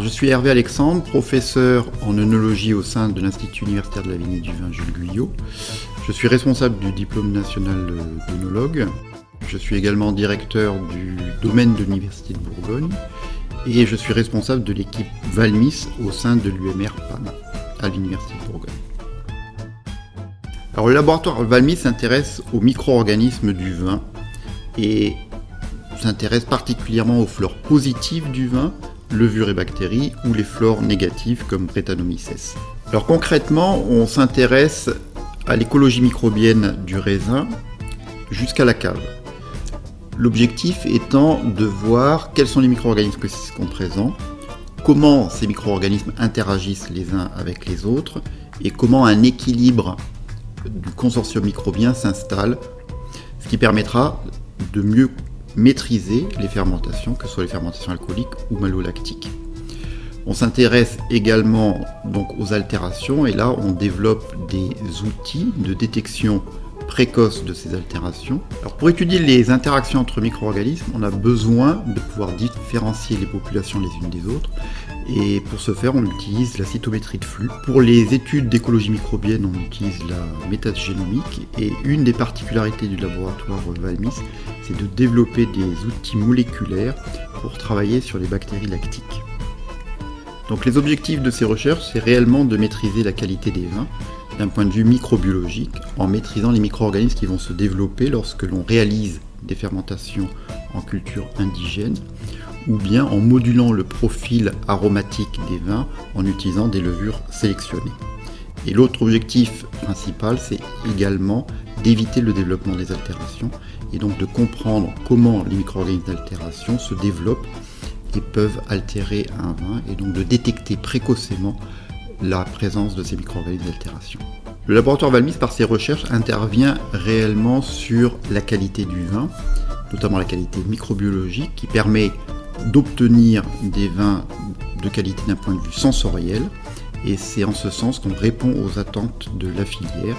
je suis Hervé Alexandre, professeur en œnologie au sein de l'Institut universitaire de la vigne et du vin Jules Guyot. Je suis responsable du diplôme national d'œnologue. Je suis également directeur du domaine de l'Université de Bourgogne et je suis responsable de l'équipe Valmis au sein de l'UMR PAM à l'Université de Bourgogne. Alors, le laboratoire Valmis s'intéresse aux micro-organismes du vin et s'intéresse particulièrement aux flores positives du vin, levures et bactéries, ou les flores négatives comme Brettanomyces. Alors concrètement, on s'intéresse à l'écologie microbienne du raisin jusqu'à la cave. L'objectif étant de voir quels sont les micro-organismes qui sont présents, comment ces micro-organismes interagissent les uns avec les autres et comment un équilibre du consortium microbien s'installe, ce qui permettra de mieux maîtriser les fermentations, que ce soit les fermentations alcooliques ou malolactiques. On s'intéresse également donc aux altérations et là on développe des outils de détection précoce de ces altérations. Alors pour étudier les interactions entre micro-organismes, on a besoin de pouvoir différencier les populations les unes des autres et pour ce faire on utilise la cytométrie de flux. Pour les études d'écologie microbienne, on utilise la métagénomique et une des particularités du laboratoire Valmis, c'est de développer des outils moléculaires pour travailler sur les bactéries lactiques. Donc les objectifs de ces recherches, c'est réellement de maîtriser la qualité des vins d'un point de vue microbiologique, en maîtrisant les micro-organismes qui vont se développer lorsque l'on réalise des fermentations en culture indigène, ou bien en modulant le profil aromatique des vins en utilisant des levures sélectionnées. Et l'autre objectif principal, c'est également d'éviter le développement des altérations, et donc de comprendre comment les micro-organismes d'altération se développent et peuvent altérer un vin, et donc de détecter précocement la présence de ces micro-organismes d'altération. Le laboratoire Valmis, par ses recherches, intervient réellement sur la qualité du vin, notamment la qualité microbiologique, qui permet d'obtenir des vins de qualité d'un point de vue sensoriel, et c'est en ce sens qu'on répond aux attentes de la filière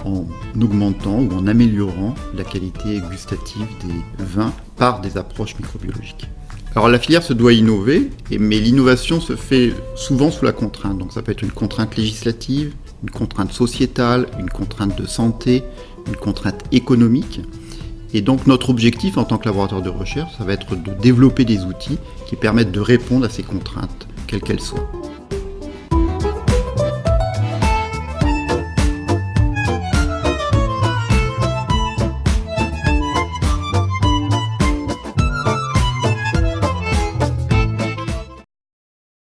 en augmentant ou en améliorant la qualité gustative des vins par des approches microbiologiques. Alors la filière se doit innover, mais l'innovation se fait souvent sous la contrainte. Donc ça peut être une contrainte législative, une contrainte sociétale, une contrainte de santé, une contrainte économique. Et donc notre objectif en tant que laboratoire de recherche, ça va être de développer des outils qui permettent de répondre à ces contraintes, quelles qu'elles soient.